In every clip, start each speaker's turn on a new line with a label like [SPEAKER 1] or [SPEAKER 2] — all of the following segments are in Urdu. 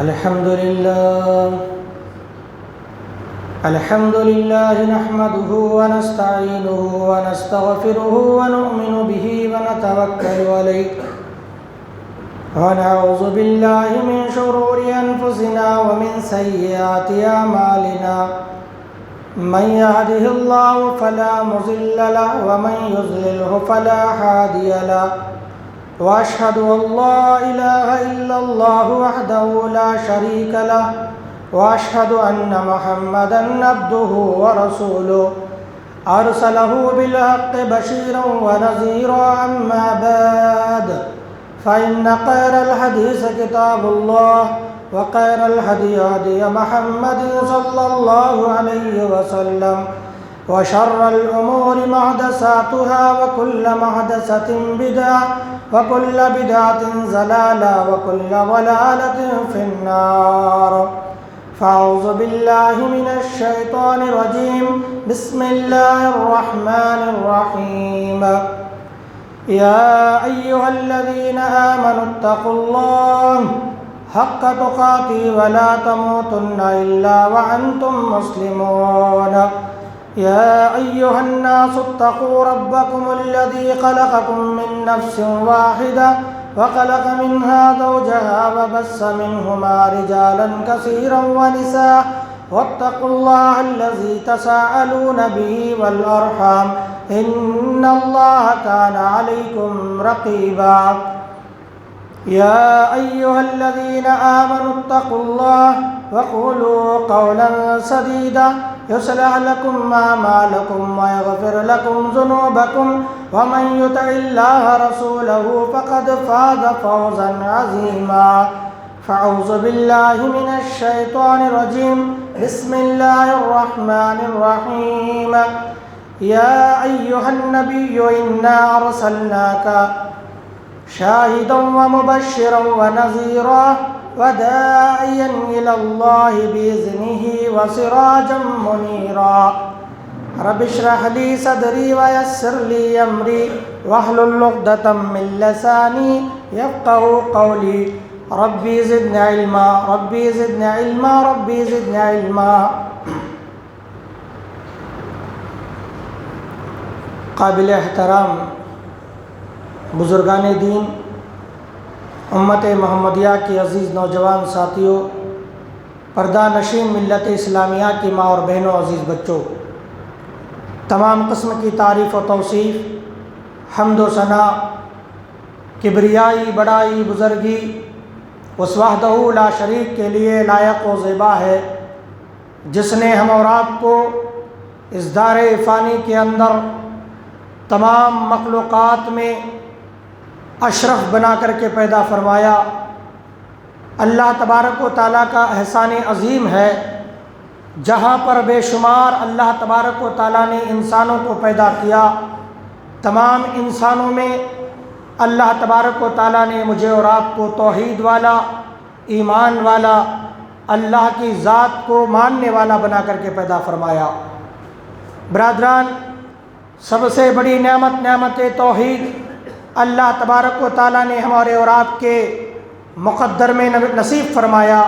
[SPEAKER 1] الحمد لله نحمده ونستعينه ونستغفره ونؤمن به ونتوكل عليه ونعوذ بالله من شرور أنفسنا ومن سيئات أعمالنا من يهده الله فلا مضل له ومن يضلله فلا هادي له وأشهد أن لا إله إلا الله وحده لا شريك له وأشهد أن محمدًا عبده ورسوله أرسله بالحق بشيرا ونذيرا أما بعد فإن خير الحديث كتاب الله وخير الهدي هدي محمد صلى الله عليه وسلم وشر الأمور محدثاتها وكل محدثة بدعة وكل بدعة ضلالة وكل ضلالة في النار فأعوذ بالله من الشيطان الرجيم بسم الله الرحمن الرحيم يا أيها الذين آمنوا اتقوا الله حق تقاته ولا تموتن إلا وأنتم مسلمون يا أيها الناس اتقوا ربكم الذي خلقكم من نفس واحدة وخلق منها زوجها وبث منهما رجالا كثيرا ونساء واتقوا الله الذي تساءلون به والأرحام إن الله كان عليكم رقيبا يا أيها الذين آمنوا اتقوا الله وقولوا قولا سديدا يصلح لكم أعمالكم ويغفر لكم ذنوبكم ومن يطع الله رسوله فقد فاز فوزا عظيما فأعوذ بالله من الشيطان الرجيم بسم الله الرحمن الرحيم يا أيها النبي إنا أرسلناك شاهدا ومبشرا ونذيرا وداعيا إلى الله بإذنه وسراجا منيرا رب اشرح لي صدري ويسر لي أمري واحلل عقدة من لساني يفقهوا قولي ربي زدني علما ربي زدني علما ربي زدني علما قابل احترام بزرگان دین، امت محمدیہ کی عزیز نوجوان ساتھیوں، پردہ نشین ملت اسلامیہ کی ماں اور بہنوں، عزیز بچوں، تمام قسم کی تعریف و توصیف، حمد و ثنا، کبریائی، بڑائی، بزرگی اس وحدہ لا شریک کے لیے لائق و زیبا ہے، جس نے ہم اور آپ کو اس دار فانی کے اندر تمام مخلوقات میں اشرف بنا کر کے پیدا فرمایا۔ اللہ تبارک و تعالیٰ کا احسان عظیم ہے، جہاں پر بے شمار اللہ تبارک و تعالیٰ نے انسانوں کو پیدا کیا، تمام انسانوں میں اللہ تبارک و تعالیٰ نے مجھے اور آپ کو توحید والا، ایمان والا، اللہ کی ذات کو ماننے والا بنا کر کے پیدا فرمایا۔ برادران، سب سے بڑی نعمت توحید اللہ تبارک و تعالیٰ نے ہمارے اور آپ کے مقدر میں نصیب فرمایا۔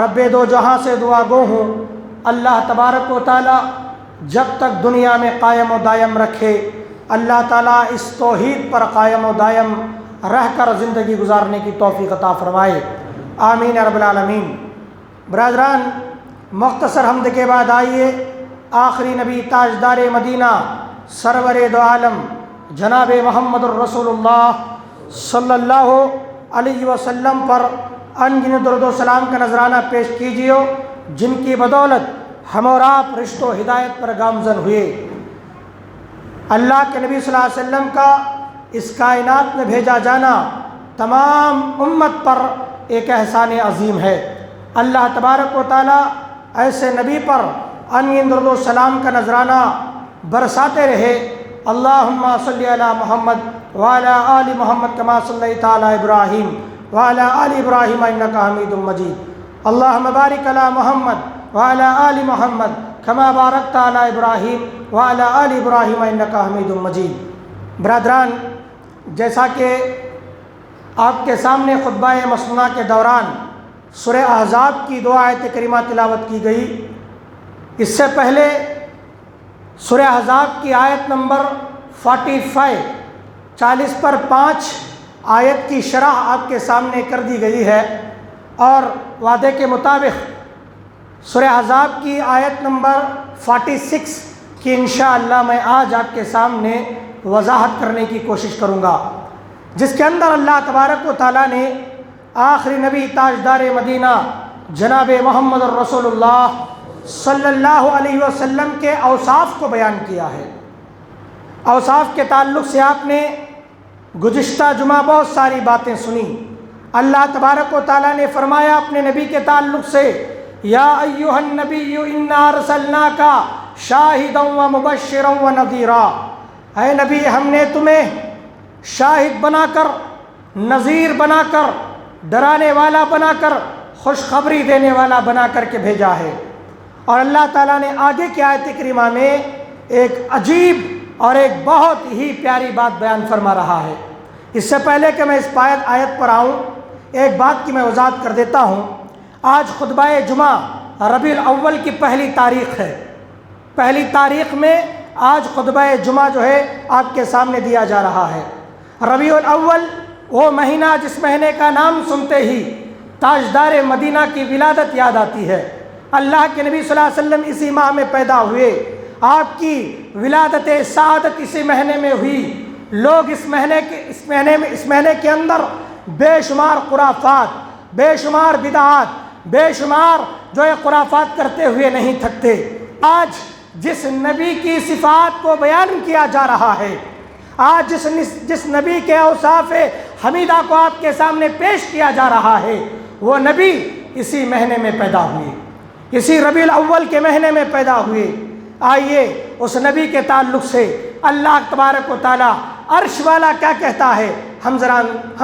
[SPEAKER 1] رب دو جہاں سے دعا گو ہوں، اللہ تبارک و تعالیٰ جب تک دنیا میں قائم و دائم رکھے، اللہ تعالیٰ اس توحید پر قائم و دائم رہ کر زندگی گزارنے کی توفیق عطا فرمائے، آمین رب العالمین۔ برادران، مختصر حمد کے بعد آئیے آخری نبی تاجدار مدینہ سرور دو عالم جناب محمد الرسول اللہ صلی اللہ علیہ وسلم پر انگن درود و سلام کا نذرانہ پیش کیجیے، جن کی بدولت ہم اور آپ رشت و ہدایت پر گامزن ہوئے۔ اللہ کے نبی صلی اللہ علیہ وسلم کا اس کائنات میں بھیجا جانا تمام امت پر ایک احسان عظیم ہے۔ اللہ تبارک و تعالیٰ ایسے نبی پر انگن درود و سلام کا نذرانہ برساتے رہے۔ اللہم صلی علی محمد وعلی آل محمد کما صلیت علی ابراہیم وعلی آل ابراہیم انک حمید مجید۔ اللہم بارک علی محمد وعلی آل محمد کما بارکت علی ابراہیم وعلی آل ابراہیم انک حمید مجید۔ برادران، جیسا کہ آپ کے سامنے خطبہ مسنونہ کے دوران سورہ احزاب کی 2 آیت کریمہ تلاوت کی گئی۔ اس سے پہلے سورہ احزاب کی آیت نمبر 40 پر 5 آیت کی شرح آپ کے سامنے کر دی گئی ہے، اور وعدے کے مطابق سورہ احزاب کی آیت نمبر 46 کی انشاءاللہ میں آج آپ کے سامنے وضاحت کرنے کی کوشش کروں گا، جس کے اندر اللہ تبارک و تعالیٰ نے آخری نبی تاجدار مدینہ جناب محمد الرسول اللہ صلی اللہ علیہ وسلم کے اوصاف کو بیان کیا ہے۔ اوصاف کے تعلق سے آپ نے گزشتہ جمعہ بہت ساری باتیں سنی۔ اللہ تبارک و تعالیٰ نے فرمایا اپنے نبی کے تعلق سے، یا ایھا النبی انا ارسلناک شاہدا ومبشرا ونذیرا، اے نبی ہم نے تمہیں شاہد بنا کر، نذیر بنا کر، ڈرانے والا بنا کر، خوشخبری دینے والا بنا کر کے بھیجا ہے۔ اور اللہ تعالیٰ نے آگے کی آیت کریمہ میں ایک عجیب اور ایک بہت ہی پیاری بات بیان فرما رہا ہے۔ اس سے پہلے کہ میں اس آیت پر آؤں، ایک بات کی میں وضاحت کر دیتا ہوں۔ آج خطبہ جمعہ ربیع الاول کی پہلی تاریخ ہے۔ پہلی تاریخ میں آج خطبہ جمعہ جو ہے آپ کے سامنے دیا جا رہا ہے۔ ربیع الاول وہ مہینہ جس مہینے کا نام سنتے ہی تاجدار مدینہ کی ولادت یاد آتی ہے۔ اللہ کے نبی صلی اللہ علیہ وسلم اسی ماہ میں پیدا ہوئے، آپ کی ولادت سعادت اسی مہینے میں ہوئی۔ لوگ اس مہینے کے اندر بے شمار خرافات، بے شمار بدعات، بے شمار جو ہے خرافات کرتے ہوئے نہیں تھکتے۔ آج جس نبی کی صفات کو بیان کیا جا رہا ہے، آج جس نبی کے اوصاف حمیدہ کو آپ کے سامنے پیش کیا جا رہا ہے، وہ نبی اسی مہینے میں پیدا ہوئے، اسی ربیع الاول کے مہینے میں پیدا ہوئے۔ آئیے اس نبی کے تعلق سے اللہ تبارک و تعالیٰ عرش والا کیا کہتا ہے ہم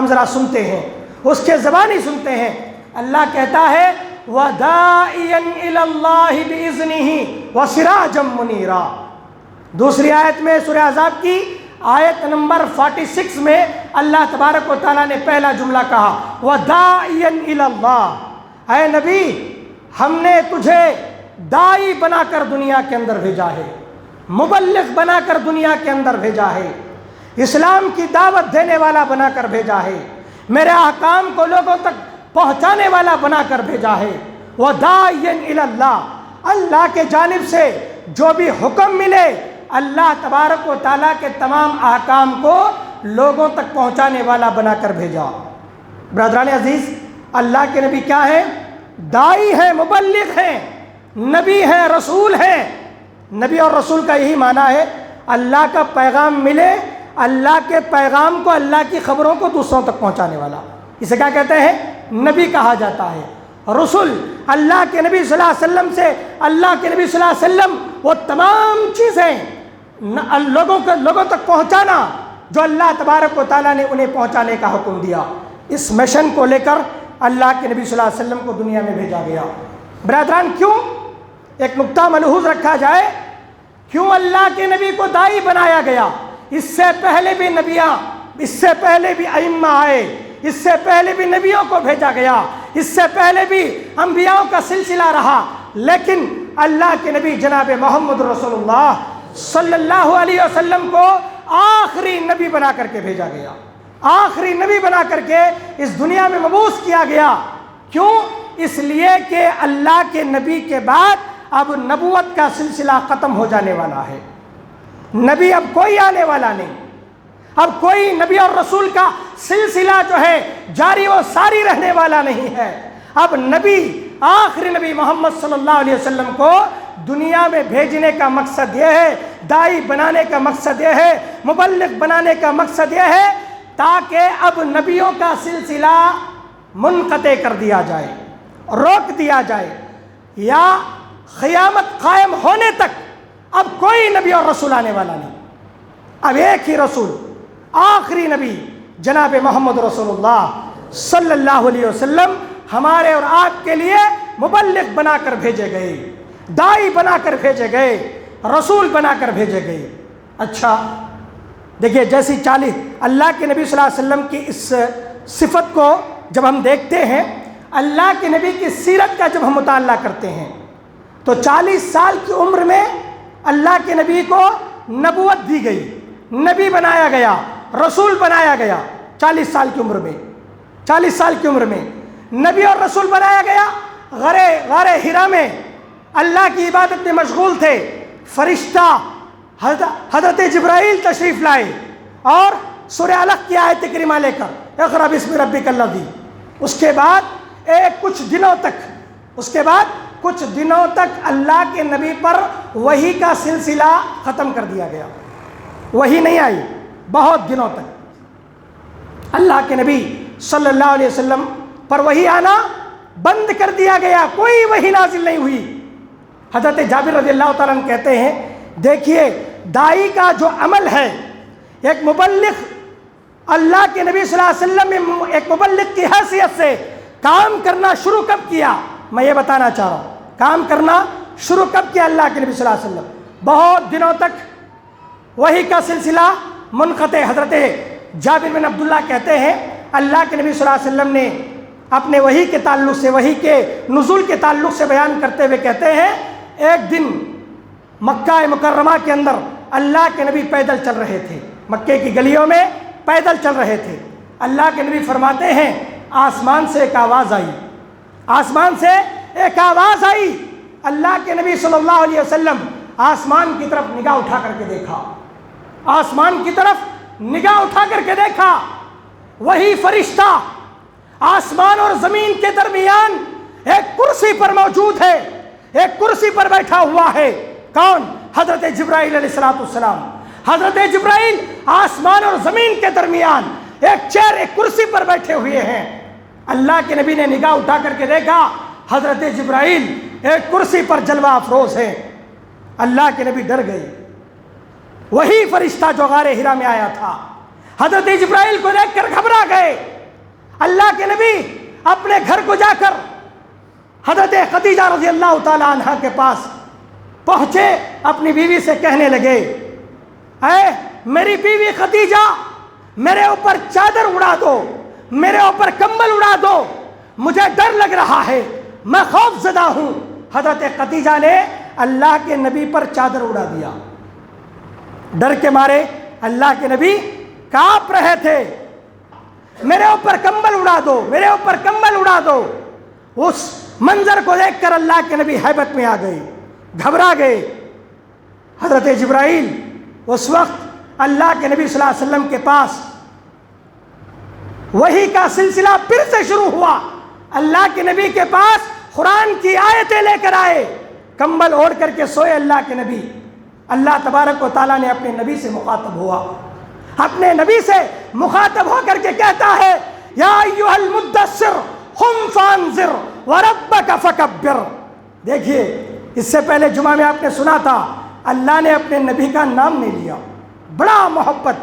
[SPEAKER 1] ذرا سنتے ہیں، اس کے زبانی سنتے ہیں۔ اللہ کہتا ہے وَدَاعِيًا إِلَى اللَّهِ بِإِذْنِهِ وَسِرَاجًا مُنِيرًا۔ دوسری آیت میں سورہ احزاب کی آیت نمبر 46 میں اللہ تبارک و تعالیٰ نے پہلا جملہ کہا وَدَاعِيًا إِلَى اللَّهِ، اے نبی ہم نے تجھے داعی بنا کر دنیا کے اندر بھیجا ہے، مبلغ بنا کر دنیا کے اندر بھیجا ہے، اسلام کی دعوت دینے والا بنا کر بھیجا ہے، میرے احکام کو لوگوں تک پہنچانے والا بنا کر بھیجا ہے۔ وَدَاعِيًا إِلَى اللَّهِ، اللہ کے جانب سے جو بھی حکم ملے اللہ تبارک و تعالیٰ کے تمام احکام کو لوگوں تک پہنچانے والا بنا کر بھیجا۔ برادران عزیز، اللہ کے نبی کیا ہیں؟ داعی ہیں، مبلغ ہیں، نبی ہیں، رسول ہیں۔ نبی اور رسول کا یہی معنی ہے اللہ کا پیغام ملے، اللہ کے پیغام کو، اللہ کی خبروں کو دوسروں تک پہنچانے والا، اسے کیا کہتے ہیں؟ نبی کہا جاتا ہے۔ رسول اللہ کے نبی صلی اللہ علیہ وسلم سے، اللہ کے نبی صلی اللہ علیہ وسلم وہ تمام چیزیں لوگوں تک پہنچانا جو اللہ تبارک و تعالیٰ نے انہیں پہنچانے کا حکم دیا۔ اس مشن کو لے کر اللہ کے نبی صلی اللہ علیہ وسلم کو دنیا میں بھیجا گیا۔ برادران، کیوں؟ ایک نقطہ ملحوظ رکھا جائے، کیوں اللہ کے نبی کو داعی بنایا گیا؟ اس سے پہلے بھی نبیاں، اس سے پہلے بھی ائمہ آئے، اس سے پہلے بھی نبیوں کو بھیجا گیا، اس سے پہلے بھی انبیاء کا سلسلہ رہا، لیکن اللہ کے نبی جناب محمد رسول اللہ صلی اللہ علیہ وسلم کو آخری نبی بنا کر کے بھیجا گیا، آخری نبی بنا کر کے اس دنیا میں مبعوث کیا گیا۔ کیوں؟ اس لیے کہ اللہ کے نبی کے بعد اب نبوت کا سلسلہ ختم ہو جانے والا ہے، نبی اب کوئی آنے والا نہیں، اب کوئی نبی اور رسول کا سلسلہ جو ہے جاری و ساری رہنے والا نہیں ہے۔ اب نبی، آخری نبی محمد صلی اللہ علیہ وسلم کو دنیا میں بھیجنے کا مقصد یہ ہے، داعی بنانے کا مقصد یہ ہے، مبلغ بنانے کا مقصد یہ ہے تاکہ اب نبیوں کا سلسلہ منقطع کر دیا جائے، روک دیا جائے، یا قیامت قائم ہونے تک اب کوئی نبی اور رسول آنے والا نہیں۔ اب ایک ہی رسول، آخری نبی جناب محمد رسول اللہ صلی اللہ علیہ وسلم ہمارے اور آپ کے لیے مبلغ بنا کر بھیجے گئے، داعی بنا کر بھیجے گئے، رسول بنا کر بھیجے گئے۔ اچھا دیکھیے، جیسی 40 اللہ کے نبی صلی اللہ علیہ وسلم کی اس صفت کو جب ہم دیکھتے ہیں، اللہ کے نبی کی سیرت کا جب ہم مطالعہ کرتے ہیں تو 40 سال کی عمر میں اللہ کے نبی کو نبوت دی گئی، نبی بنایا گیا، رسول بنایا گیا۔ 40 سال کی عمر میں، 40 سال کی عمر میں نبی اور رسول بنایا گیا۔ غار حرا میں اللہ کی عبادت میں مشغول تھے، فرشتہ حضرت جبرائیل تشریف لائے اور سورہ علق کی آیت کریمہ لے کر اقرأ بسم ربک الذی، اس کے بعد کچھ دنوں تک اللہ کے نبی پر وحی کا سلسلہ ختم کر دیا گیا، وحی نہیں آئی بہت دنوں تک۔ اللہ کے نبی صلی اللہ علیہ وسلم پر وحی آنا بند کر دیا گیا، کوئی وحی نازل نہیں ہوئی۔ حضرت جابر رضی اللہ تعالیٰ عنہ کہتے ہیں دیکھیے داعی کا جو عمل ہے، ایک مبلغ اللہ کے نبی صلی اللہ علیہ وسلم نے ایک مبلغ کی حیثیت سے کام کرنا شروع کب کیا، میں یہ بتانا چاہ رہا ہوں، کام کرنا شروع کب کیا اللہ کے نبی صلی اللہ علیہ وسلم؟ بہت دنوں تک وحی کا سلسلہ منقطع۔ حضرت جابر بن عبداللہ کہتے ہیں اللہ کے نبی صلی اللہ علیہ وسلم نے اپنے وحی کے تعلق سے، وحی کے نزول کے تعلق سے بیان کرتے ہوئے کہتے ہیں ایک دن مکہ مکرمہ کے اندر اللہ کے نبی پیدل چل رہے تھے، مکے کی گلیوں میں پیدل چل رہے تھے۔ اللہ کے نبی فرماتے ہیں آسمان سے ایک آواز آئی، آسمان سے ایک آواز آئی۔ اللہ کے نبی صلی اللہ علیہ وسلم آسمان کی طرف نگاہ اٹھا کر کے دیکھا، آسمان کی طرف نگاہ اٹھا کر کے دیکھا، وہی فرشتہ آسمان اور زمین کے درمیان ایک کرسی پر موجود ہے، ایک کرسی پر بیٹھا ہوا ہے۔ کون؟ حضرت جبرائیل علیہ السلام۔ حضرت جبرائیل آسمان اور زمین کے درمیان ایک چیئر، ایک کرسی پر بیٹھے ہوئے ہیں۔ اللہ کے نبی نے نگاہ اٹھا کر کے دیکھا حضرت جبرائیل ایک کرسی پر جلوہ افروز ہے۔ اللہ کے نبی ڈر گئے، وہی فرشتہ جو غار حرا میں آیا تھا حضرت جبرائیل کو دیکھ کر گھبرا گئے۔ اللہ کے نبی اپنے گھر کو جا کر حضرت خدیجہ رضی اللہ تعالی عنہ کے پاس پہنچے، اپنی بیوی سے کہنے لگے اے میری بیوی خدیجہ، میرے اوپر چادر اڑا دو، میرے اوپر کمبل اڑا دو، مجھے ڈر لگ رہا ہے، میں خوف زدہ ہوں۔ حضرت خدیجہ نے اللہ کے نبی پر چادر اڑا دیا، ڈر کے مارے اللہ کے نبی کانپ رہے تھے۔ میرے اوپر کمبل اڑا دو، میرے اوپر کمبل اڑا دو۔ اس منظر کو دیکھ کر اللہ کے نبی ہیبت میں آ گئے، گھبرا گئے۔ حضرت جبرائیل اس وقت اللہ کے نبی صلی اللہ علیہ وسلم کے پاس وحی کا سلسلہ پھر سے شروع ہوا، اللہ کے نبی کے پاس قرآن کی آیتیں لے کر آئے، کمبل اوڑھ کر کے سوئے اللہ کے نبی۔ اللہ تبارک و تعالیٰ نے اپنے نبی سے مخاطب ہوا، اپنے نبی سے مخاطب ہو کر کے کہتا ہے یا ایھا المدثر قم فانذر وربک فکبر۔ دیکھیے اس سے پہلے جمعہ میں آپ نے سنا تھا اللہ نے اپنے نبی کا نام نہیں لیا، بڑا محبت،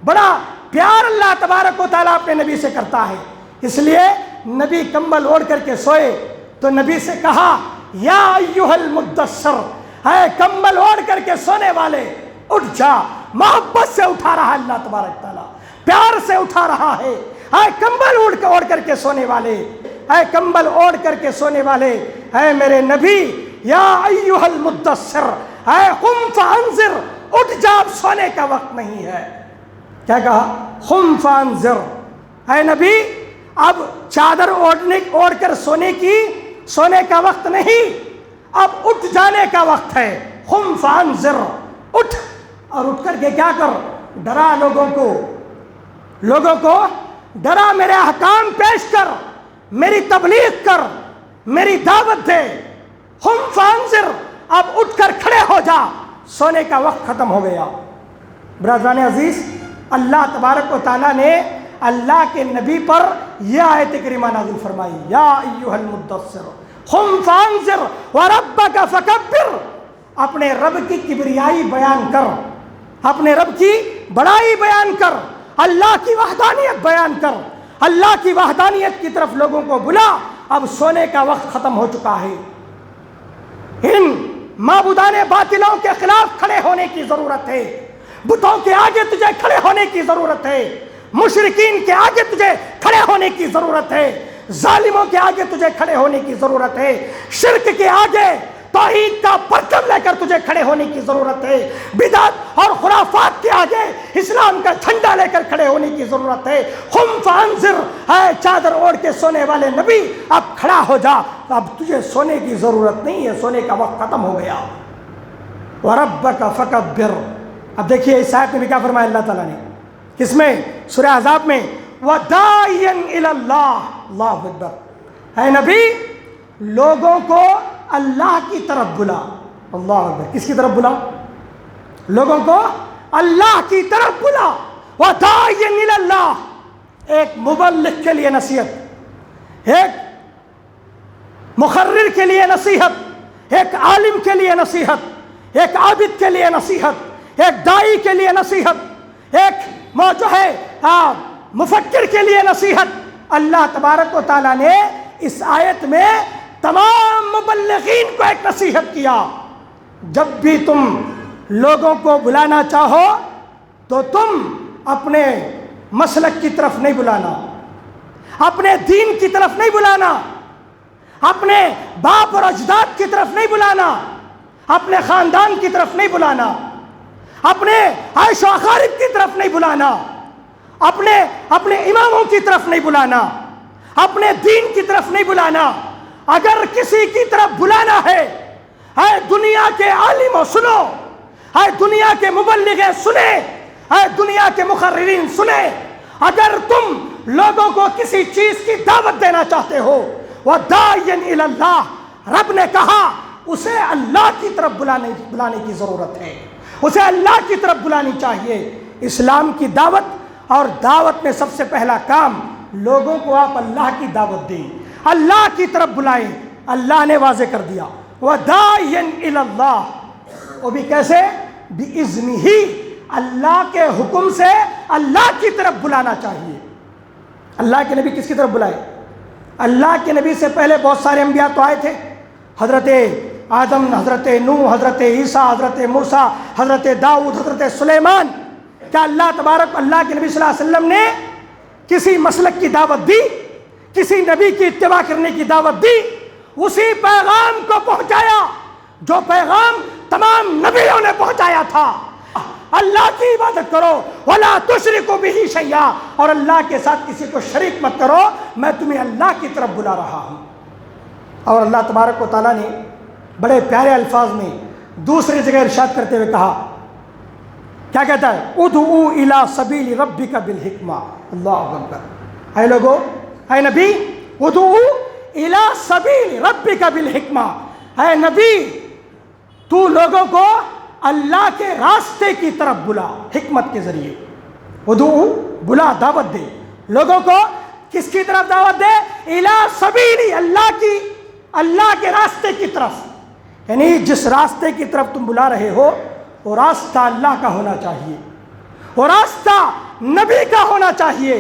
[SPEAKER 1] بڑا پیار اللہ تبارک و تعالیٰ اپنے نبی سے کرتا ہے، اس لیے نبی کمبل اوڑھ کر کے سوئے تو نبی سے کہا یا ایھا المدثر، اے کمبل اوڑھ کر کے سونے والے اٹھ جا۔ محبت سے اٹھا رہا ہے اللہ تبارک تعالیٰ، پیار سے اٹھا رہا ہے۔ اے کمبل اوڑھ کر کے سونے والے، اے کمبل اوڑھ کر کے سونے والے، اے میرے نبی یا ایھا المدثر، اے قم فانذر، اٹھ جا، اب سونے کا وقت نہیں ہے۔ کیا کہا؟ قم فانذر، اے نبی اب چادر اوڑھ کر سونے کا وقت نہیں، اب اٹھ جانے کا وقت ہے۔ قم فانذر، اٹھ، اور اٹھ کر کے کیا کر؟ ڈرا لوگوں کو ڈرا، میرے احکام پیش کر، میری تبلیغ کر، میری دعوت دے۔ قم فانذر، اب اٹھ کر کھڑے ہو جا، سونے کا وقت ختم ہو گیا۔ برادران عزیز، اللہ تبارک و تعالیٰ نے اللہ کے نبی پر یہ آیت کریمہ نازل فرمائی یا ایھا المدثر قم فانذر وربک فکبر۔ اپنے رب کی کبریائی بیان کر، اپنے رب کی بڑائی بیان کر، اللہ کی وحدانیت بیان کر، اللہ کی وحدانیت کی طرف لوگوں کو بلا۔ اب سونے کا وقت ختم ہو چکا ہے، ان معبودان باطلوں کے خلاف کھڑے ہونے کی ضرورت ہے، بتوں کے آگے تجھے کھڑے ہونے کی ضرورت ہے، مشرکین کے آگے تجھے کھڑے ہونے کی ضرورت ہے۔ ظالموں کے آگے تجھے کھڑے ہونے کی ضرورت ہے، شرک کے آگے توحید کا پرچم لے کر تجھے کھڑے ہونے کی ضرورت ہے، بدعت اور خرافات کے آگے اسلام کا جھنڈا لے کر کھڑے ہونے کی ضرورت ہے۔ قم فانذر، اے چادر اوڑھ کے سونے والے نبی اب کھڑا ہو جا، اب تجھے سونے کی ضرورت نہیں ہے، سونے کا وقت ختم ہو گیا۔ وَرَبَّكَ فَكَبِّرْ، اب دیکھیے اس آیت میں بھی کیا فرمایا اللہ تعالیٰ نے، کس میں؟ سورہ احزاب میں، وَدَاعِيًا إِلَى اللَّهِ، اللہ اکبر، اے نبی لوگوں کو اللہ کی طرف بلا۔ اللہ اکبر، کس کی طرف بلا؟ لوگوں کو اللہ کی طرف بلا۔ وَدَاعِيًا إِلَى اللَّهِ، ایک مبلغ کے لیے نصیحت، ایک مقرر کے لیے نصیحت، ایک عالم کے لیے نصیحت، ایک عابد کے لیے نصیحت، ایک دائی کے لیے نصیحت، ایک جو ہے مفکر کے لیے نصیحت۔ اللہ تبارک و تعالیٰ نے اس آیت میں تمام مبلغین کو ایک نصیحت کیا، جب بھی تم لوگوں کو بلانا چاہو تو تم اپنے مسلک کی طرف نہیں بلانا، اپنے دین کی طرف نہیں بلانا، اپنے باپ اور اجداد کی طرف نہیں بلانا، اپنے خاندان کی طرف نہیں بلانا، اپنے عیش و اقارب کی طرف نہیں بلانا، اپنے اماموں کی طرف نہیں بلانا، اپنے دین کی طرف نہیں بلانا۔ اگر کسی کی طرف بلانا ہے، اے دنیا کے عالموں سنو، اے دنیا کے مبلغیں سنیں، اے دنیا کے مقررین سنیں، اگر تم لوگوں کو کسی چیز کی دعوت دینا چاہتے ہو، وَدَاعِيًا إِلَى اللَّهِ، رب نے کہا اسے اللہ کی طرف بلانے کی ضرورت ہے، اسے اللہ کی طرف بلانی چاہیے۔ اسلام کی دعوت، اور دعوت میں سب سے پہلا کام لوگوں کو آپ اللہ کی دعوت دیں، اللہ کی طرف بلائیں۔ اللہ نے واضح کر دیا وَدَاعِيًا إِلَى اللَّهِ، وہ بھی کیسے؟ بِإِذْنِهِ، اللہ کے حکم سے اللہ کی طرف بلانا چاہیے۔ اللہ کے نبی کس کی طرف بلائے؟ اللہ کے نبی سے پہلے بہت سارے انبیاء تو آئے تھے، حضرت آدم، حضرت نوح، حضرت عیسیٰ، حضرت موسیٰ، حضرت داؤد، حضرت سلیمان۔ کیا اللہ تبارک اللہ کے نبی صلی اللہ علیہ وسلم نے کسی مسلک کی دعوت دی؟ کسی نبی کی اتباع کرنے کی دعوت دی؟ اسی پیغام کو پہنچایا جو پیغام تمام نبیوں نے پہنچایا تھا، اللہ کی عبادت کرو، وَلَا تُشْرِكُوا بِهِ شَيْئًا، اور اللہ کے ساتھ کسی کو شریک مت کرو، میں تمہیں اللہ کی طرف بلا رہا ہوں۔ اور اللہ تبارک و تعالیٰ نے بڑے پیارے الفاظ میں دوسری جگہ ارشاد کرتے ہوئے کہا، کیا کہتا ہے؟ اُدْعُوا إِلَىٰ سَبِيلِ رَبِّكَ بِالْحِکْمَةِ، اللہ اکبر، اے لوگو، اے نبی، اُدْعُوا إِلَىٰ سَبِيلِ رَبِّكَ بِالْحِکْمَةِ، اے نبی تو لوگوں کو اللہ کے راستے کی طرف بلا، حکمت کے ذریعے۔ اُدْعُوا، بلا، دعوت دے لوگوں کو، کس کی طرف دعوت دے؟ إِلَىٰ سَبِيلِ، اللہ کے راستے کی طرف، یعنی جس راستے کی طرف تم بلا رہے ہو وہ راستہ اللہ کا ہونا چاہیے، وہ راستہ نبی کا ہونا چاہیے،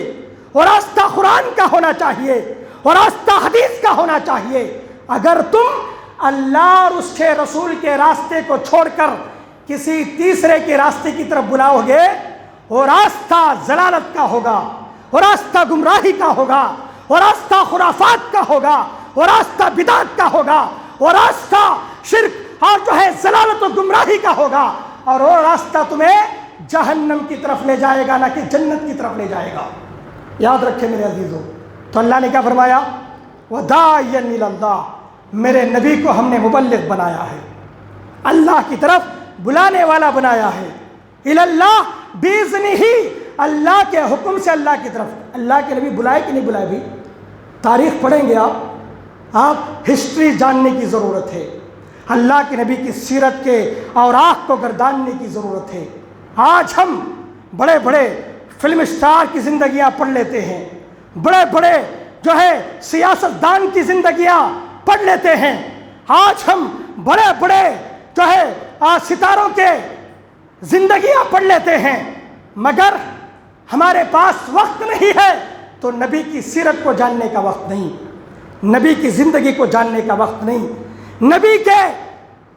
[SPEAKER 1] وہ راستہ قرآن کا ہونا چاہیے، وہ راستہ حدیث کا ہونا چاہیے۔ اگر تم اللہ اور اس کے رسول کے راستے کو چھوڑ کر کسی تیسرے کے راستے کی طرف بلاؤ گے، وہ راستہ ضلالت کا ہوگا، وہ راستہ گمراہی کا ہوگا، وہ راستہ خرافات کا ہوگا، وہ راستہ بدعت کا ہوگا، وہ راستہ شرک اور جو ہے ضلالت و گمراہی کا ہوگا، اور وہ راستہ تمہیں جہنم کی طرف لے جائے گا، نہ کہ جنت کی طرف لے جائے گا۔ یاد رکھیں میرے عزیزوں، تو اللہ نے کیا فرمایا؟ وَدَاعِيًا إِلَى اللَّهِ، میرے نبی کو ہم نے مبلغ بنایا ہے، اللہ کی طرف بلانے والا بنایا ہے۔ إِلَى اللَّهِ بِإِذْنِهِ، اللہ کے حکم سے اللہ کی طرف۔ اللہ کے نبی بلائے کہ نہیں بلائے؟ بھی تاریخ پڑھیں گے آپ ہسٹری جاننے کی ضرورت ہے، اللہ کے نبی کی سیرت کے اوراق کو گرداننے کی ضرورت ہے۔ آج ہم بڑے بڑے فلم اسٹار کی زندگیاں پڑھ لیتے ہیں، بڑے بڑے جو ہے سیاستدان کی زندگیاں پڑھ لیتے ہیں، آج ہم بڑے بڑے جو ہے ستاروں کے زندگیاں پڑھ لیتے ہیں، مگر ہمارے پاس وقت نہیں ہے تو نبی کی سیرت کو جاننے کا وقت نہیں، نبی کی زندگی کو جاننے کا وقت نہیں، نبی کے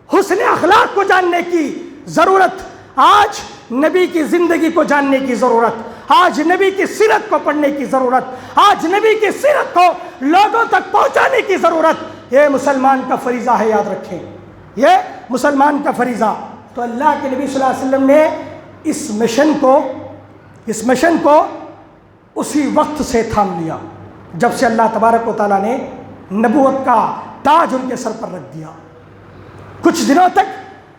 [SPEAKER 1] حسن اخلاق کو جاننے کی ضرورت، آج نبی کی زندگی کو جاننے کی ضرورت، آج نبی کی سیرت کو پڑھنے کی ضرورت، آج نبی کی سیرت کو لوگوں تک پہنچانے کی ضرورت، یہ مسلمان کا فریضہ ہے، یاد رکھیں، یہ مسلمان کا فریضہ۔ تو اللہ کے نبی صلی اللہ علیہ وسلم نے اس مشن کو اسی وقت سے تھام لیا جب سے اللہ تبارک و تعالیٰ نے نبوت کا تاج ان کے سر پر رکھ دیا۔ کچھ دنوں تک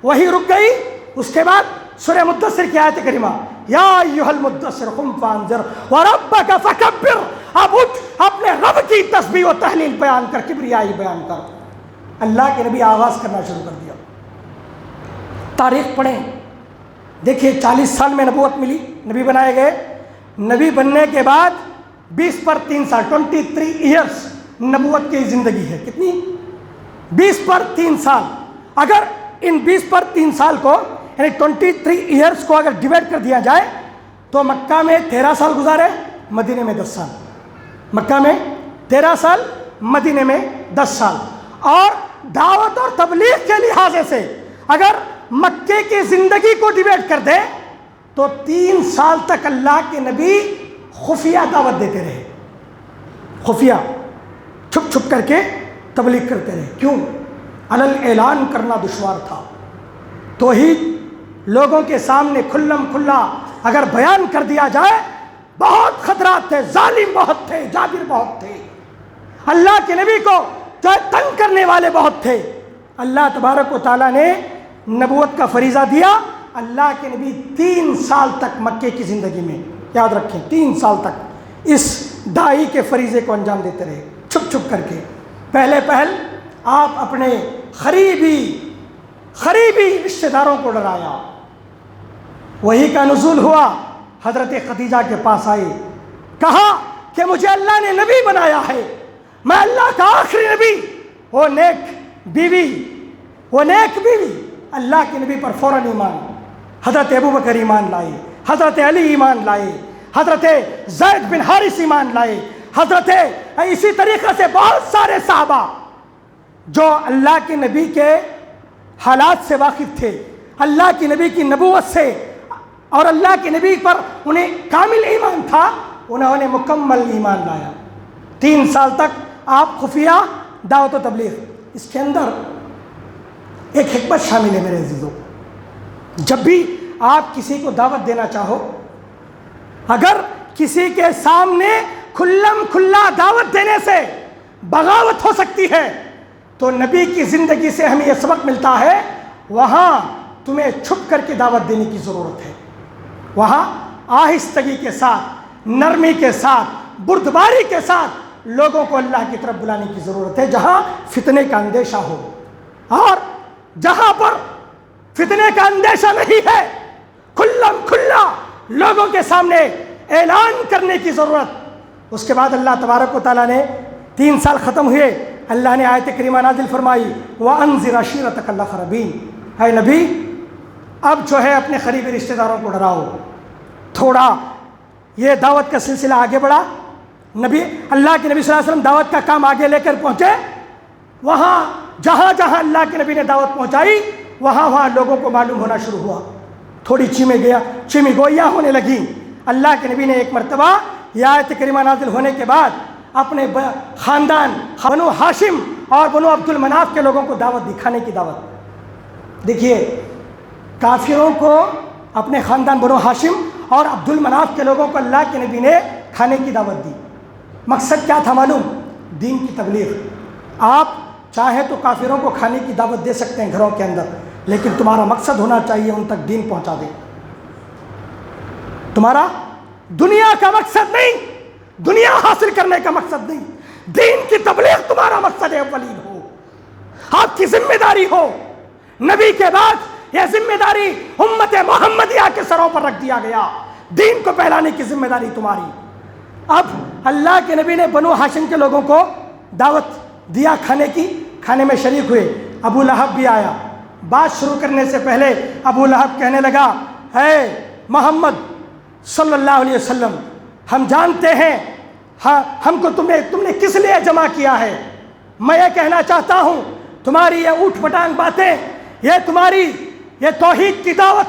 [SPEAKER 1] وہی رک گئی، اس کے بعد سورہ مدثر کی آیت کریمہ یا ایھا المدثر قم فانذر وربک فکبر، اب اٹھ اپنے رب کی تسبیح و تہلیل بیان کر، کبریائی بیان کر۔ اللہ کے نبی آغاز کرنا شروع کر دیا۔ تاریخ پڑھیں، دیکھیے 40 سال میں نبوت ملی، نبی بنائے گئے۔ نبی بننے کے بعد 20 پر 3 سال 23 ایئرس نبوت کی زندگی ہے۔ کتنی؟ 20 پر 3 سال۔ اگر ان 20 پر 3 سال کو یعنی 23 ایئرس کو اگر ڈیوائڈ کر دیا جائے تو مکہ میں 13 سال گزارے، مدینے میں 10 سال۔ مکہ میں 13 سال، مدینے میں 10 سال۔ اور دعوت اور تبلیغ کے لحاظ سے اگر مکے کی زندگی کو ڈیوائڈ کر دے تو 3 سال تک اللہ کے نبی خفیہ دعوت دیتے رہے، خفیہ، چھپ چھپ کر کے تبلیغ کرتے رہے۔ کیوں؟ علل اعلان کرنا دشوار تھا، توحید لوگوں کے سامنے کھلم کھلا اگر بیان کر دیا جائے بہت خطرات تھے، ظالم بہت تھے، جابر بہت تھے، اللہ کے نبی کو جو تنگ کرنے والے بہت تھے۔ اللہ تبارک و تعالیٰ نے نبوت کا فریضہ دیا۔ اللہ کے نبی 3 سال تک مکے کی زندگی میں، یاد رکھیں 3 سال تک اس داعی کے فریضے کو انجام دیتے رہے، چھپ چھپ کر کے۔ پہلے پہل آپ اپنے قریبی رشتہ داروں کو ڈرایا۔ وہی کا نزول ہوا، حضرت خدیجہ کے پاس آئے، کہا کہ مجھے اللہ نے نبی بنایا ہے، میں اللہ کا آخری نبی۔ وہ نیک بیوی اللہ کے نبی پر فوراً ایمان، حضرت ابوبکر ایمان لائے، حضرت علی ایمان لائے، حضرت زید بن حارث ایمان لائے، حضرت اسی طریقے سے بہت سارے صحابہ جو اللہ کے نبی کے حالات سے واقف تھے، اللہ کے نبی کی نبوت سے اور اللہ کے نبی پر انہیں کامل ایمان تھا، انہوں نے مکمل ایمان لایا۔ 3 سال تک آپ خفیہ دعوت و تبلیغ۔ اس کے اندر ایک حکمت شامل ہے میرے عزیزوں، جب بھی آپ کسی کو دعوت دینا چاہو، اگر کسی کے سامنے کھلم کھلا دعوت دینے سے بغاوت ہو سکتی ہے تو نبی کی زندگی سے ہمیں یہ سبق ملتا ہے، وہاں تمہیں چھپ کر کے دعوت دینے کی ضرورت ہے، وہاں آہستگی کے ساتھ، نرمی کے ساتھ، بردباری کے ساتھ لوگوں کو اللہ کی طرف بلانے کی ضرورت ہے، جہاں فتنے کا اندیشہ ہو۔ اور جہاں پر فتنے کا اندیشہ نہیں ہے، کھلم کھلا لوگوں کے سامنے اعلان کرنے کی ضرورت۔ اس کے بعد اللہ تبارک و تعالیٰ نے 3 سال ختم ہوئے، اللہ نے آیت کریمہ نازل فرمائی وَأَنذِرْ عَشِيرَتَكَ الْأَقْرَبِينَ، اے نبی اب جو ہے اپنے قریبی رشتہ داروں کو ڈراؤ۔ تھوڑا یہ دعوت کا سلسلہ آگے بڑھا، نبی اللہ کے نبی صلی اللہ علیہ وسلم دعوت کا کام آگے لے کر پہنچے، وہاں جہاں جہاں اللہ کے نبی نے دعوت پہنچائی وہاں لوگوں کو معلوم ہونا شروع ہوا، تھوڑی چیمی گوئیاں ہونے لگیں۔ اللہ کے نبی نے ایک مرتبہ یہ آیت کریمہ نازل ہونے کے بعد اپنے خاندان بنو ہاشم اور بنو عبد المناف کے لوگوں کو دعوت دی، کھانے کی دعوت۔ دیکھیے کافروں کو اپنے خاندان بنو ہاشم اور عبد المناف کے لوگوں کو اللہ کے نبی نے کھانے کی دعوت دی۔ مقصد کیا تھا معلوم؟ دین کی تبلیغ۔ آپ چاہیں تو کافروں کو کھانے کی دعوت دے سکتے ہیں گھروں کے اندر، لیکن تمہارا مقصد ہونا چاہیے ان تک دین پہنچا دیں۔ تمہارا دنیا کا مقصد نہیں، دنیا حاصل کرنے کا مقصد نہیں، دین کی تبلیغ تمہارا مقصد اولین ہو، آپ کی ذمہ داری ہو۔ نبی کے بعد یہ ذمہ داری امت محمدیہ کے سروں پر رکھ دیا گیا، دین کو پھیلانے کی ذمہ داری تمہاری۔ اب اللہ کے نبی نے بنو ہاشم کے لوگوں کو دعوت دیا کھانے کی، کھانے میں شریک ہوئے۔ ابو لہب بھی آیا۔ بات شروع کرنے سے پہلے ابو لہب کہنے لگا اے محمد صلی اللہ علیہ وسلم، ہم جانتے ہیں ہم کو تم نے کس لیے جمع کیا ہے۔ میں یہ کہنا چاہتا ہوں تمہاری یہ اوٹ پٹانگ باتیں، یہ توحید کی دعوت،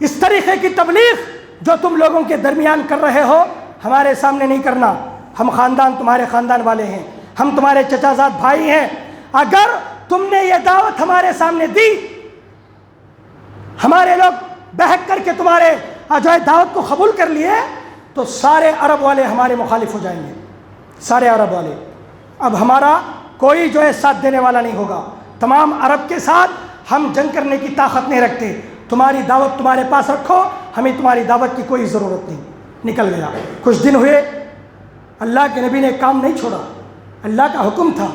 [SPEAKER 1] اس طریقے کی تبلیغ جو تم لوگوں کے درمیان کر رہے ہو، ہمارے سامنے نہیں کرنا۔ ہم خاندان تمہارے خاندان والے ہیں، ہم تمہارے چچا زاد بھائی ہیں، اگر تم نے یہ دعوت ہمارے سامنے دی، ہمارے لوگ بہک کر کے تمہارے جو ہے دعوت کو قبول کر لیے، تو سارے عرب والے ہمارے مخالف ہو جائیں گے، سارے عرب والے۔ اب ہمارا کوئی جو ہے ساتھ دینے والا نہیں ہوگا، تمام عرب کے ساتھ ہم جنگ کرنے کی طاقت نہیں رکھتے، تمہاری دعوت تمہارے پاس رکھو، ہمیں تمہاری دعوت کی کوئی ضرورت نہیں۔ نکل گیا۔ کچھ دن ہوئے، اللہ کے نبی نے کام نہیں چھوڑا، اللہ کا حکم تھا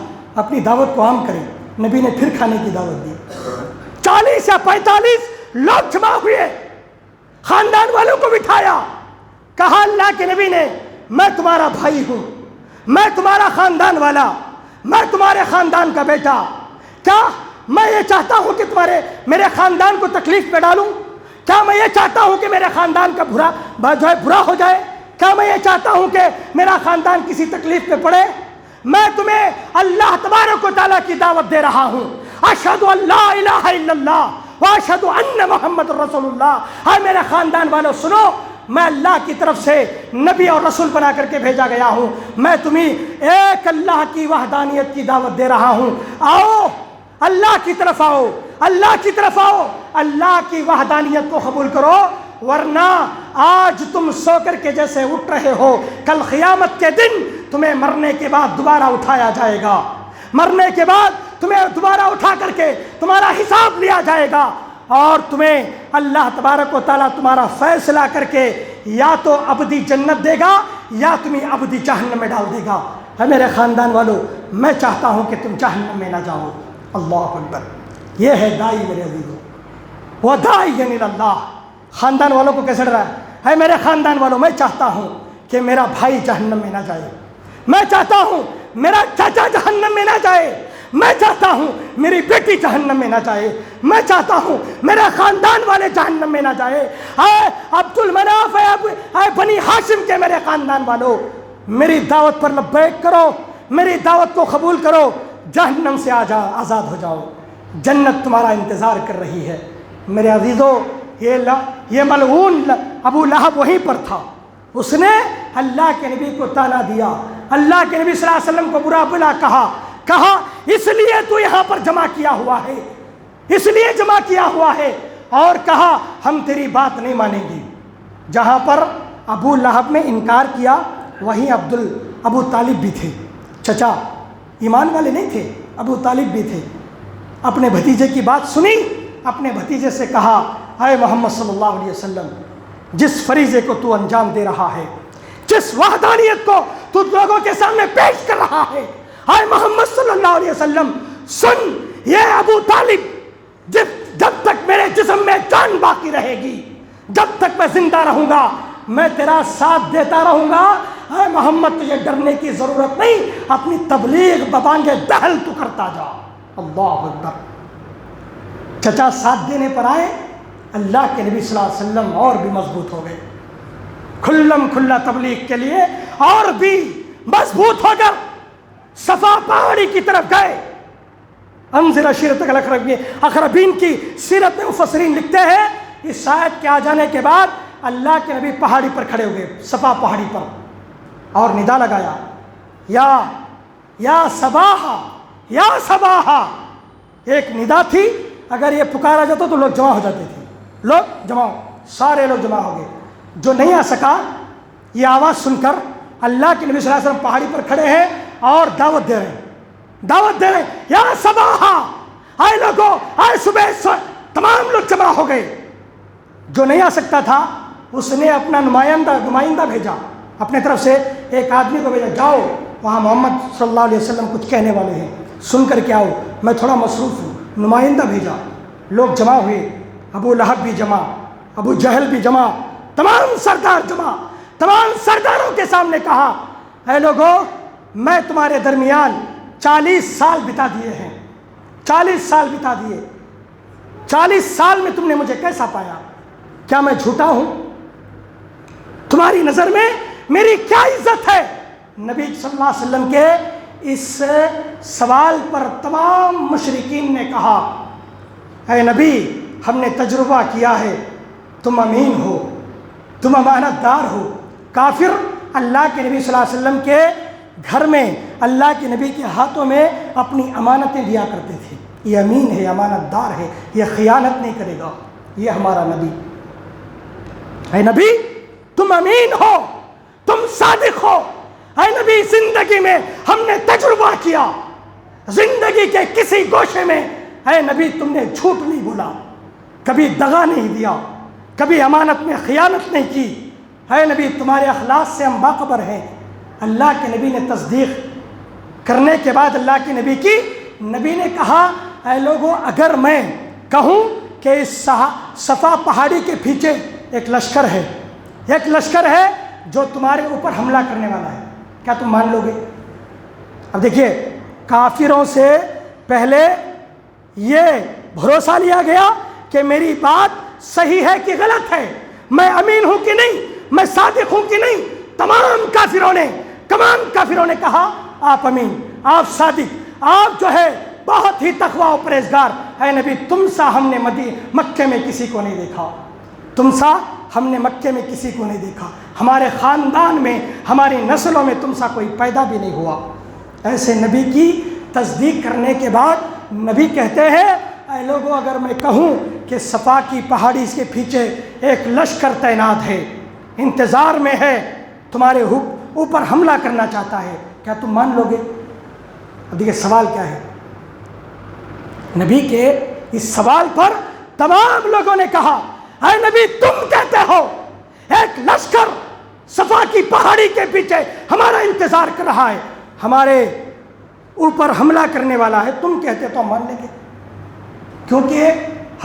[SPEAKER 1] اپنی دعوت کو عام کریں، نبی نے پھر کھانے کی دعوت دی۔ 40 یا 45 لوگ جمع ہوئے، خاندان والوں کو بٹھایا، کہا اللہ کے نبی نے میں تمہارا بھائی ہوں، میں تمہارا خاندان والا، میں تمہارے خاندان کا بیٹا، کیا میں یہ چاہتا ہوں کہ میرے خاندان کو تکلیف میں ڈالوں؟ کیا میں یہ چاہتا ہوں کہ میرے خاندان کا برا ہو جائے؟ کیا میں یہ چاہتا ہوں کہ میرا خاندان کسی تکلیف میں پڑے؟ میں تمہیں اللہ تبارک و تعالیٰ کی دعوت دے رہا ہوں، اشہد ان لا الہ الا اللہ واشہد ان محمد رسول اللہ۔ اے میرے خاندان والوں سنو، میں اللہ کی طرف سے نبی اور رسول بنا کر کے بھیجا گیا ہوں، میں تمہیں ایک اللہ کی وحدانیت کی دعوت دے رہا ہوں، آؤ اللہ کی طرف آؤ، اللہ کی طرف آؤ، اللہ کی وحدانیت کو قبول کرو، ورنہ آج تم سو کر کے جیسے اٹھ رہے ہو، کل قیامت کے دن تمہیں مرنے کے بعد دوبارہ اٹھایا جائے گا، مرنے کے بعد تمہیں دوبارہ اٹھا کر کے تمہارا حساب لیا جائے گا، اور تمہیں اللہ تبارک و تعالیٰ تمہارا فیصلہ کر کے یا تو ابدی جنت دے گا یا تمہیں ابدی جہنم میں ڈال دے گا۔ ہے میرے خاندان والوں، میں چاہتا ہوں کہ تم جہنم میں نہ جاؤ۔ اللہ اکبر۔ یہ ہے داعی میرے عزیزوں، وہ داعی یعنی اللہ۔ خاندان والوں کو کیسے ڈرا ہے؟ میرے خاندان والوں، میں چاہتا ہوں کہ میرا بھائی جہنم میں نہ جائے، میں چاہتا ہوں میرا چاچا جہنم میں نہ جائے، میں چاہتا ہوں میری بیٹی جہنم میں نہ جائے، میں چاہتا ہوں میرا خاندان والے جہنم میں نہ جائے۔ اے عبد المناف، اے بنی ہاشم کے میرے خاندان والوں، میری دعوت پر لبیک کرو، میری دعوت کو قبول کرو، جہنم سے آزاد ہو جاؤ، جنت تمہارا انتظار کر رہی ہے۔ میرے عزیزوں، یہ ملعون ابو لہب وہیں پر تھا، اس نے اللہ کے نبی کو طعنہ دیا، اللہ کے نبی صلی اللہ علیہ وسلم کو برا بلا کہا اس لیے تو یہاں پر جمع کیا ہوا ہے، اس لیے جمع کیا ہوا ہے، اور کہا ہم تیری بات نہیں مانیں گے۔ جہاں پر ابو لہب نے انکار کیا، وہیں ابو طالب بھی تھے، چچا ایمان والے نہیں تھے، ابو طالب بھی تھے۔ اپنے بھتیجے کی بات سنی، اپنے بھتیجے سے کہا اے محمد صلی اللہ علیہ وسلم، جس فریضے کو تو انجام دے رہا ہے، جس وحدانیت کو تو لوگوں کے سامنے پیش کر رہا ہے، اے محمد صلی اللہ علیہ وسلم سن، یہ ابو طالب جب تک میرے جسم میں جان باقی رہے گی، جب تک میں زندہ رہوں گا، میں تیرا ساتھ دیتا رہوں گا۔ اے محمد، تجھے ڈرنے کی ضرورت نہیں، اپنی تبلیغ ببانگ دہل تو کرتا جا۔ اللہ اکبر۔ چچا ساتھ دینے پر آئے، اللہ کے نبی صلی اللہ علیہ وسلم اور بھی مضبوط ہو گئے، کھلم کھلا تبلیغ کے لیے اور بھی مضبوط ہو کر صفا پہاڑی کی طرف گئے۔ انذر عشیرتک الاقربین کی سیرت میں مفسرین لکھتے ہیں، اس آیت کے آ جانے کے بعد اللہ کے نبی پہاڑی پر کھڑے ہوئے، صفا پہاڑی پر، اور ندا لگایا، یا صباحا یا صباحا۔ ایک ندا تھی، اگر یہ پکارا جاتا تو لوگ جمع ہو جاتے تھے، لوگ جمع، سارے لوگ جمع ہو گئے۔ جو نہیں آ سکا، یہ آواز سن کر اللہ کے نبی صلی اللہ علیہ وسلم پہاڑی پر کھڑے ہیں اور دعوت دے رہے ہیں، یا صباحا، آئے لوگوں، آئے صبح، تمام لوگ جمع ہو گئے۔ جو نہیں آ سکتا تھا، اس نے اپنا نمائندہ بھیجا، اپنے طرف سے ایک آدمی کو بھیجا، جاؤ وہاں محمد صلی اللہ علیہ وسلم کچھ کہنے والے ہیں، سن کر کے آؤ، میں تھوڑا مصروف ہوں۔ نمائندہ بھیجا، لوگ جمع ہوئے، ابو لہب بھی جمع، ابو جہل بھی جمع، تمام سردار جمع، تمام سرداروں کے سامنے کہا اے لوگوں، میں تمہارے درمیان 40 سال بتا دیے ہیں، 40 سال بتا دیے، 40 سال میں تم نے مجھے کیسا پایا؟ کیا میں جھوٹا ہوں؟ تمہاری نظر میں میری کیا عزت ہے؟ نبی صلی اللہ علیہ وسلم کے اس سوال پر تمام مشرکین نے کہا اے نبی، ہم نے تجربہ کیا ہے، تم امین ہو، تم امانت دار ہو، کافر اللہ کے نبی صلی اللہ علیہ وسلم کے گھر میں اللہ کے نبی کے ہاتھوں میں اپنی امانتیں دیا کرتے تھے. یہ امین ہے، امانت دار ہے، یہ خیانت نہیں کرے گا، یہ ہمارا نبی. اے نبی تم امین ہو، تم صادق ہو. اے نبی زندگی میں ہم نے تجربہ کیا، زندگی کے کسی گوشے میں اے نبی تم نے جھوٹ نہیں بولا، کبھی دغا نہیں دیا، کبھی امانت میں خیانت نہیں کی. اے نبی تمہارے اخلاق سے ہم باخبر ہیں. اللہ کے نبی نے تصدیق کرنے کے بعد اللہ کے نبی کی، نبی نے کہا اے لوگوں اگر میں کہوں کہ اس صفا پہاڑی کے پیچھے ایک لشکر ہے جو تمہارے اوپر حملہ کرنے والا ہے، کیا تم مان لو گے؟ اب دیکھیے کافروں سے پہلے یہ بھروسہ لیا گیا کہ میری بات صحیح ہے کہ غلط ہے، میں امین ہوں کہ نہیں، میں صادق ہوں کہ نہیں. تمام کافروں نے کہا آپ امین، آپ صادق، آپ جو ہے بہت ہی تقوی و پرہیزگار. اے نبی تم سا ہم نے مکے میں کسی کو نہیں دیکھا، تم سا ہم نے مکے میں کسی کو نہیں دیکھا، ہمارے خاندان میں ہماری نسلوں میں تم سا کوئی پیدا بھی نہیں ہوا. ایسے نبی کی تصدیق کرنے کے بعد نبی کہتے ہیں اے لوگوں اگر میں کہوں کہ صفا کی پہاڑی کے پیچھے ایک لشکر تعینات ہے، انتظار میں ہے، تمہارے اوپر حملہ کرنا چاہتا ہے، کیا تم مان لو گے؟ اب دیکھیے سوال کیا ہے. نبی کے اس سوال پر تمام لوگوں نے کہا اے نبی تم کہتے ہو ایک لشکر صفا کی پہاڑی کے پیچھے ہمارا انتظار کر رہا ہے، ہمارے اوپر حملہ کرنے والا ہے، تم کہتے تو ہم مان لیں گے، کیونکہ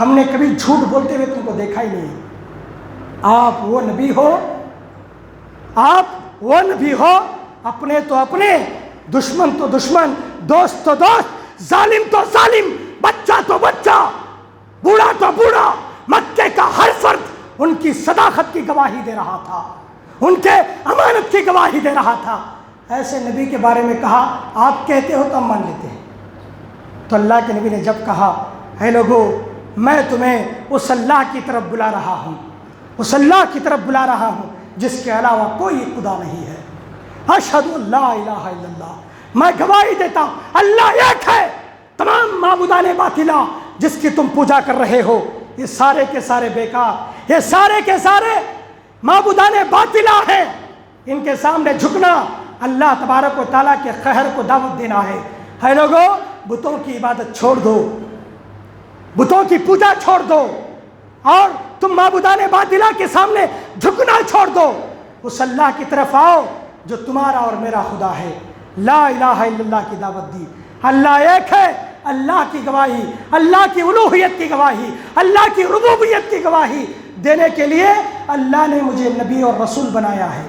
[SPEAKER 1] ہم نے کبھی جھوٹ بولتے ہوئے تم کو دیکھا ہی نہیں. آپ وہ نبی ہو، اپنے تو اپنے، دشمن تو دشمن، دوست تو دوست، ظالم تو ظالم، بچہ تو بچہ، بوڑھا تو بوڑھا، مکے کا ہر فرد ان کی صداقت کی گواہی دے رہا تھا، ان کے امانت کی گواہی دے رہا تھا. ایسے نبی کے بارے میں کہا آپ کہتے ہو تو ہم مان لیتے ہیں. تو اللہ کے نبی نے جب کہا اے لوگو میں تمہیں اس اللہ کی طرف بلا رہا ہوں، اس اللہ کی طرف بلا رہا ہوں جس کے علاوہ کوئی خدا نہیں ہے. اشہد ان لا الہ الا اللہ، میں گواہی دیتا ہوں اللہ ایک ہے. تمام معبودان باطلہ جس کی تم پوجا کر رہے ہو یہ سارے کے سارے بیکار، یہ سارے کے سارے معبودان باطلہ ہیں. ان کے سامنے جھکنا اللہ تبارک و تعالیٰ کے قہر کو دعوت دینا ہے. اے لوگو بتوں کی عبادت چھوڑ دو، بتوں کی پوجا چھوڑ دو، اور تم معبودان باطلہ کے سامنے جھکنا چھوڑ دو. اس اللہ کی طرف آؤ جو تمہارا اور میرا خدا ہے. لا الہ الا اللہ کی دعوت دی. اللہ ایک ہے، اللہ کی گواہی، اللہ کی الوہیت کی گواہی، اللہ کی ربوبیت کی گواہی دینے کے لیے اللہ نے مجھے نبی اور رسول بنایا ہے.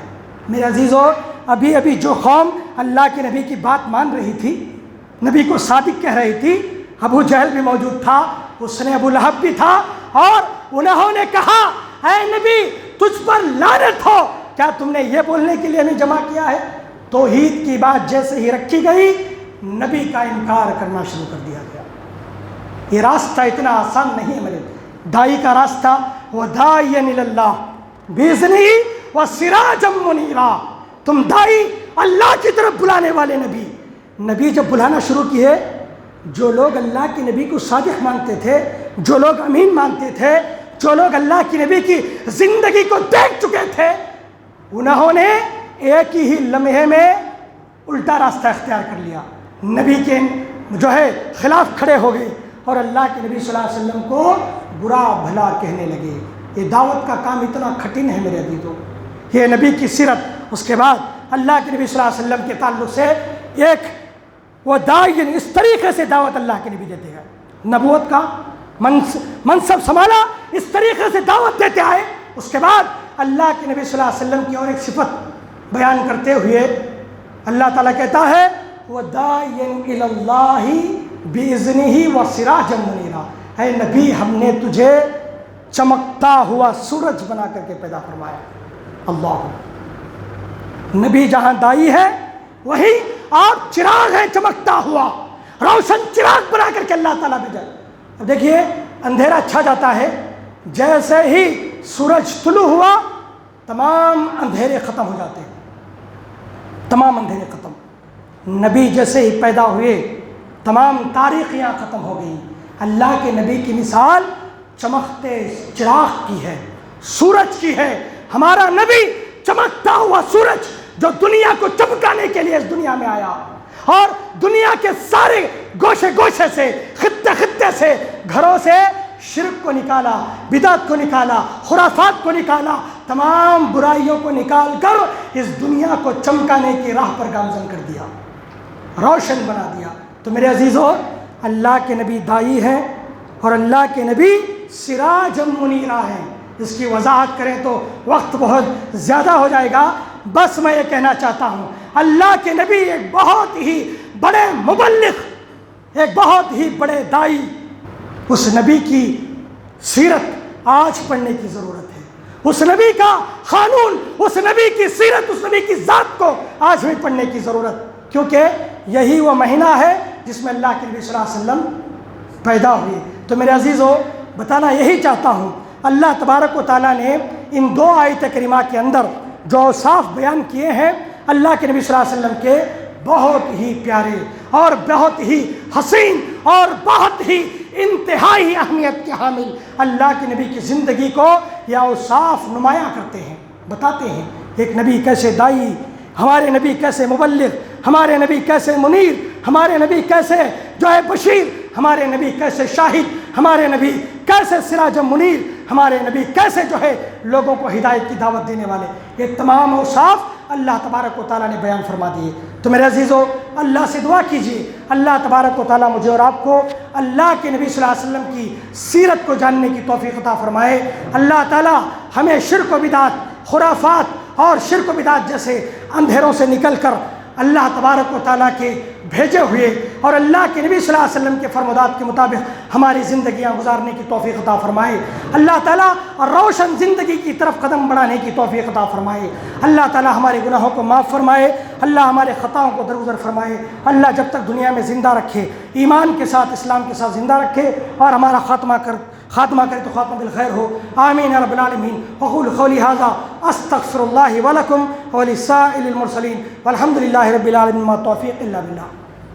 [SPEAKER 1] میرے عزیزو ابھی جو قوم اللہ کے نبی کی بات مان رہی تھی، نبی کو صادق کہہ رہی تھی، ابو جہل بھی موجود تھا، اس نے ابو لہب بھی تھا، اور انہوں نے کہا اے نبی تجھ پر لعنت ہو. کیا تم نے یہ بولنے کے لیے ہمیں جمع کیا ہے؟ توحید کی بات جیسے ہی رکھی گئی نبی کا انکار کرنا شروع کر دیا گیا. یہ راستہ اتنا آسان نہیں ہے میرے دائی کا راستہ. وَدَاعِيًا إِلَى اللَّهِ بِإِذْنِهِ وَسِرَاجًا مُنِيرًا. تم دائی اللہ کی طرف بلانے والے نبی جب بلانا شروع کیے، جو لوگ اللہ کے نبی کو صادق مانتے تھے، جو لوگ امین مانتے تھے، جو لوگ اللہ کی نبی کی زندگی کو دیکھ چکے تھے، انہوں نے ایک ہی لمحے میں الٹا راستہ اختیار کر لیا. نبی کے جو ہے خلاف کھڑے ہو گئے اور اللہ کے نبی صلی اللہ علیہ وسلم کو برا بھلا کہنے لگے. یہ دعوت کا کام اتنا کٹھن ہے میرے عزیزو. یہ نبی کی سیرت. اس کے بعد اللہ کے نبی صلی اللہ علیہ وسلم کے تعلق سے ایک وہ داعی اس طریقے سے دعوت اللہ کے نبی دیتے ہیں، نبوت کا منصب سنبھالا، اس طریقے سے دعوت دیتے آئے. اس کے بعد اللہ کے نبی صلی اللہ علیہ وسلم کی اور ایک صفت بیان کرتے ہوئے اللہ تعالیٰ کہتا ہے وَدَاعِيًا إِلَى اللَّهِ بِإِذْنِهِ وَسِرَاجًا مُنِيرًا. اے نبی ہم نے تجھے چمکتا ہوا سورج بنا کر کے پیدا فرمایا. اللہ نبی جہاں دائی ہے وہی آپ چراغ ہے، چمکتا ہوا روشن چراغ بنا کر کے اللہ تعالیٰ بھیجا. اب دیکھیے اندھیرا چھا جاتا ہے، جیسے ہی سورج طلوع ہوا تمام اندھیرے ختم ہو جاتے ہیں. تمام اندھیرے ختم، نبی جیسے ہی پیدا ہوئے تمام تاریخیاں ختم ہو گئیں۔ اللہ کے نبی کی مثال چمکتے چراغ کی ہے، سورج کی ہے۔ ہمارا نبی چمکتا ہوا سورج جو دنیا کو چمکانے کے لیے اس دنیا میں آیا اور دنیا کے سارے گوشے گوشے سے، خطے خطے سے، گھروں سے شرک کو نکالا، بدعت کو نکالا، خرافات کو نکالا، تمام برائیوں کو نکال کر اس دنیا کو چمکانے کی راہ پر گامزن کر دیا، روشن بنا دیا۔ تو میرے عزیزو، اللہ کے نبی دائی ہیں اور اللہ کے نبی سراج منیرہ ہیں۔ اس کی وضاحت کریں تو وقت بہت زیادہ ہو جائے گا، بس میں یہ کہنا چاہتا ہوں، اللہ کے نبی ایک بہت ہی بڑے مبلغ، ایک بہت ہی بڑے دائی، اس نبی کی سیرت آج پڑھنے کی ضرورت ہے، اس نبی کا قانون، اس نبی کی سیرت، اس نبی کی ذات کو آج بھی پڑھنے کی ضرورت، کیونکہ یہی وہ مہینہ ہے جس میں اللہ کے نبی صلی اللہ علیہ وسلم پیدا ہوئے۔ تو میرے عزیزو، بتانا یہی چاہتا ہوں، اللہ تبارک و تعالیٰ نے ان 2 آیت کریمہ کے اندر جو اوصاف بیان کیے ہیں اللہ کے نبی صلی اللہ علیہ وسلم کے، بہت ہی پیارے اور بہت ہی حسین اور بہت ہی انتہائی اہمیت کے حامل اللہ کے نبی کی زندگی کو یہ اوصاف نمایاں کرتے ہیں، بتاتے ہیں ایک نبی کیسے دائی، ہمارے نبی کیسے مبلغ، ہمارے نبی کیسے منیر، ہمارے نبی کیسے جو ہے بشیر، ہمارے نبی کیسے شاہد، ہمارے نبی کیسے سراج منیر، ہمارے نبی کیسے جو ہے لوگوں کو ہدایت کی دعوت دینے والے۔ یہ تمام اوصاف اللہ تبارک و تعالیٰ نے بیان فرما دیے۔ تو میرے عزیزو، اللہ سے دعا کیجیے اللہ تبارک و تعالیٰ مجھے اور آپ کو اللہ کے نبی صلی اللہ علیہ وسلم کی سیرت کو جاننے کی توفیق عطا فرمائے۔ اللہ تعالیٰ ہمیں شرک و بدعت، خرافات اور شرک و بدعت جیسے اندھیروں سے نکل کر اللہ تبارک و تعالیٰ کے بھیجے ہوئے اور اللہ کے نبی صلی اللہ علیہ وسلم کے فرمودات کے مطابق ہماری زندگیاں گزارنے کی توفیق عطا فرمائے۔ اللہ تعالیٰ روشن زندگی کی طرف قدم بڑھانے کی توفیق عطا فرمائے۔ اللہ تعالیٰ ہمارے گناہوں کو معاف فرمائے، اللہ ہمارے خطاؤں کو درگزر فرمائے۔ اللہ جب تک دنیا میں زندہ رکھے، ایمان کے ساتھ، اسلام کے ساتھ زندہ رکھے اور ہمارا خاتمہ کرے تو خاتمہ بالخیر ہو۔ آمین یا رب العالمین۔ وقول قولی ھذا استغفر اللہ ولکم ولسائر المرسلین والحمد للہ رب العالمین، ما توفیق الا باللہ۔